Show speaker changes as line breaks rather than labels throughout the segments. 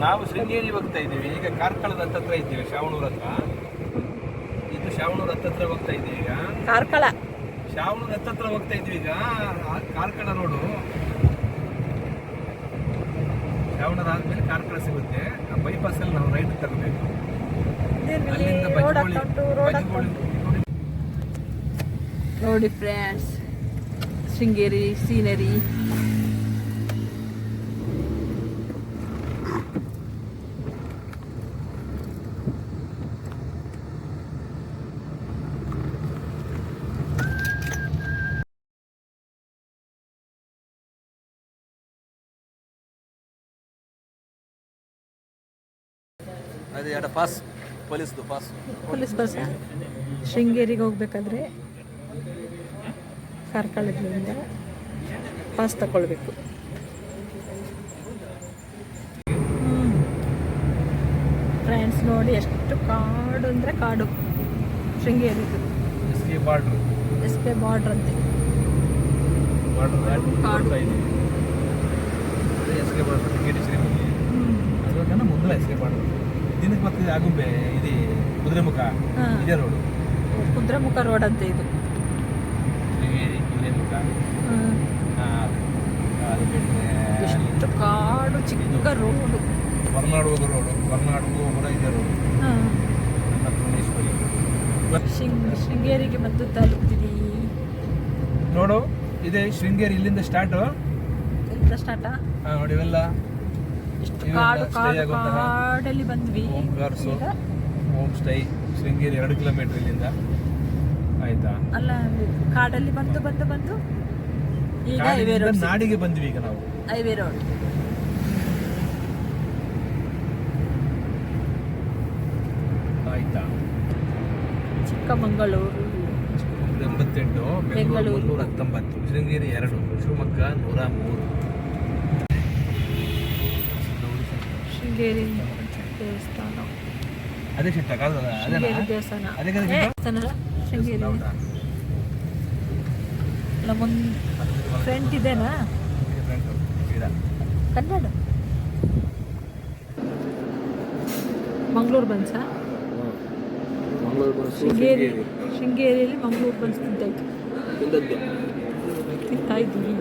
ನಾವು ಶೃಂಗೇರಿ ಹೋಗ್ತಾ ಇದ್ದೀವಿ ಈಗ. ಕಾರ್ಕಳದ ಹತ್ತತ್ರ ಇದ್ದೀವಿ, ಶ್ರಾವಣೂರ ಹತ್ರ. ಇದು ಶ್ರಾವಣೂರ ಹತ್ತತ್ರ ಹೋಗ್ತಾ ಇದ್ದೀವಿ ಈಗ.
ಕಾರ್ಕಳ
ಶ್ರಾವಣೂರ ಹತ್ತತ್ರ ಹೋಗ್ತಾ ಇದ್ದೀವಿ ಈಗ. ಕಾರ್ಕಳ ರೋಡು, ಶ್ರಾವಣೂರ ಆದ್ಮೇಲೆ ಕಾರ್ಕಳ ಸಿಗುತ್ತೆ. ಆ ಬೈಪಾಸ್ ಅಲ್ಲಿ ನಾವು ರೈಟ್ ತರಬೇಕು. ಅಲ್ಲಿಂದ
ನೋಡಿ ಫ್ರೆಂಡ್ಸ್, ಶೃಂಗೇರಿ ಸೀನರಿ.
ಅದೇ ಪಾಸ್, ಪೊಲೀಸ್
ಬಸ್. ಶೃಂಗೇರಿಗೆ ಹೋಗ್ಬೇಕಾದ್ರೆ ಕಾರ್ಕಳದಿಂದ ಪಾಸ್ ತಗೊಳ್ಬೇಕು. ಫ್ರೆಂಡ್ಸ್ ನೋಡಿ ಎಷ್ಟು ಕಾಡು ಅಂದರೆ ಕಾಡು ಶೃಂಗೇರಿದು.
ಎಸ್ ಕೆ ಬಾರ್ಡ್ರ್ ಅಂತೆ
ಕಾಡು.
ಎಸ್ ಕೆ ಬಾರ್ಡ್ರ್ ಟಿಕೆಟ್ ಶ್ರೀಮಂತಿ ಅದನ್ನ ಮುಂದೆ ಎಸ್ ಕೆ ಬಾರ್ಡ್ರ್ ದಿನಕ್ಕೆ ಬರ್ತದೆ. ಆಗುಂಬೆ ಇದು ಕುದುರೆಮುಖ ಇದೇ ರೋಡು,
ಕುದುರೆಮುಖ ರೋಡ್ ಅಂತ ಇದು.
ಕುದುರೆಮುಖ ಅದು ಬಿಟ್ಟರೆ
ಎಷ್ಟು ಕಾಡು, ಚಿಕ್ಕ ರೋಡು.
ಹೊರನಾಡು ಹೋಗೋ ರೋಡು, ಹೊರನಾಡು ಕೂಡ ಇದೇ ರೋಡು.
ಶೃಂಗೇರಿಗೆ ಬಂದು ತಲುಪ್ತೀವಿ
ನೋಡು. ಇದೆ ಶೃಂಗೇರಿ, ಇಲ್ಲಿಂದ ಸ್ಟಾರ್ಟು. ನೋಡಿ ಇವೆಲ್ಲ
ಕಾಡಲ್ಲಿ ಬಂದ್ವಿ.
ಹೋಮ್ ಸ್ಟೇ ಶೃಂಗೇರಿ 2 ಕಿಲೋಮೀಟರ್ ಇಲ್ಲಿಂದ. ಆಯ್ತಾ?
ಅಲ್ಲ, ಕಾಡಲ್ಲಿ ಬಂದು ಈಗ
ನಾಡಿಗೆ ಬಂದ್ವಿ ಈಗ ನಾವು.
Highway road.
ಆಯ್ತಾ?
ಚಿಕ್ಕಮಗಳೂರು
88, ಬೆಂಗಳೂರು 119, ಶೃಂಗೇರಿ 2, ಶಿವಮೊಗ್ಗ 103.
ಶೃಂಗೇರಿ ದೇವಸ್ಥಾನ.
ಅದೇ ಶಿಟ್ಟ
ಶೃಂಗೇರಿ ದೇವಸ್ಥಾನ. ಶೃಂಗೇರಿ ಅಲ್ಲ, ಫ್ರೆಂಟ್ ಇದೆನಾ ಕನ್ನಡ. ಮಂಗಳೂರು ಬನ್ಸ. ಶೃಂಗೇರಿಯಲ್ಲಿ ಮಂಗಳೂರು ಬನ್ಸ್ ತಿಂತಾ ಇದ್ದೀವಿ.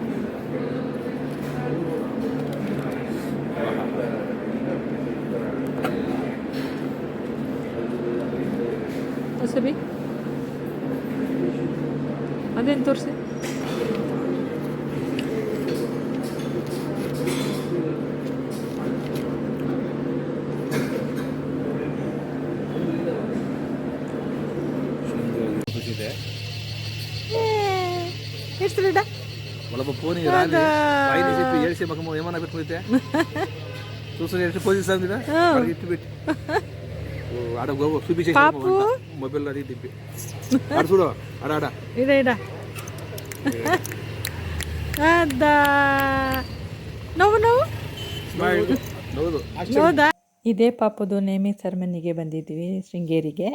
ಸಬಿ ಅದೇನು ತೋರಿಸಿ. ಇಡ್ಸಿಡ
ಒಳಪ ಫೋನಿಗೆ ರಾಲಿ ಐದು ಸಿಪ್ಪಿ ಏಳ್ಸಿ ಮಗ ಏಮನ ಬಿಟ್ಬಿಡುತ್ತೆ. ಸೂಸು ಎಷ್ಟು ಪೊಲೀಸ್ ಅಂದಿದ ಇಟ್ಟು ಬಿಟ್ಟು ಆಡ ಗೋಗು ಸುಬಿಶೇಷ ಮೊಬೈಲ್ ಅಡಿ ಟಿಪ್ಪಿ ಆಡ್ಸುಡು ಆಡ ಆಡ
ಇಡ ಇಡ ಅದ ನೋವು ನೋವು ಹೌದಾ. ಇದೇ ಪಾಪದು ನೇಮಿಂಗ್ ಸೆರೆಮನಿಗೆ ಬಂದಿದ್ವಿ ಶೃಂಗೇರಿಗೆ.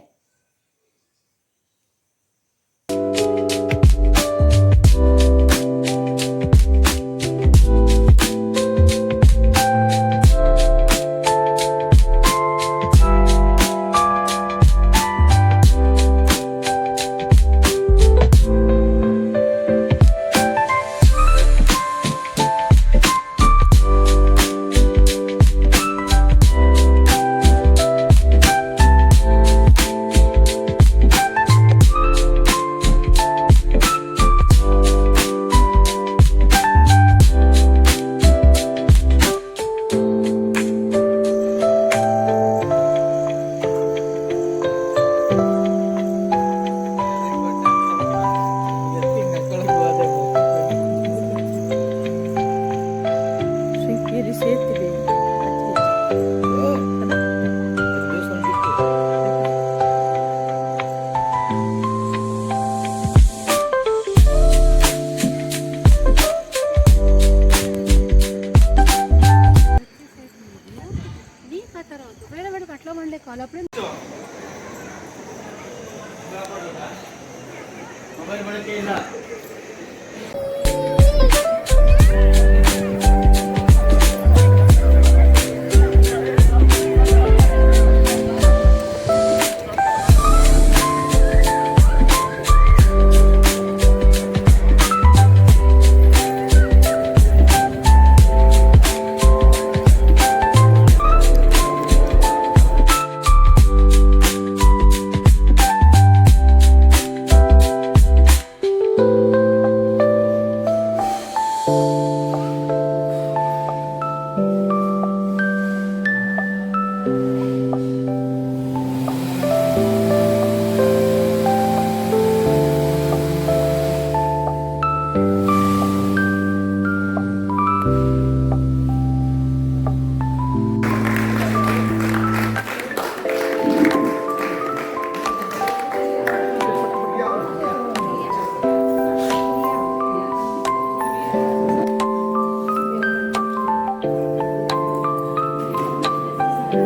ಈ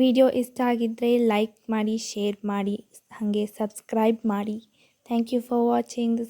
ವಿಡಿಯೋ ಇಷ್ಟ ಆಗಿದ್ದರೆ ಲೈಕ್ ಮಾಡಿ, ಶೇರ್ ಮಾಡಿ, ಹಾಗೆ ಸಬ್ಸ್ಕ್ರೈಬ್ ಮಾಡಿ. Thank you for watching this.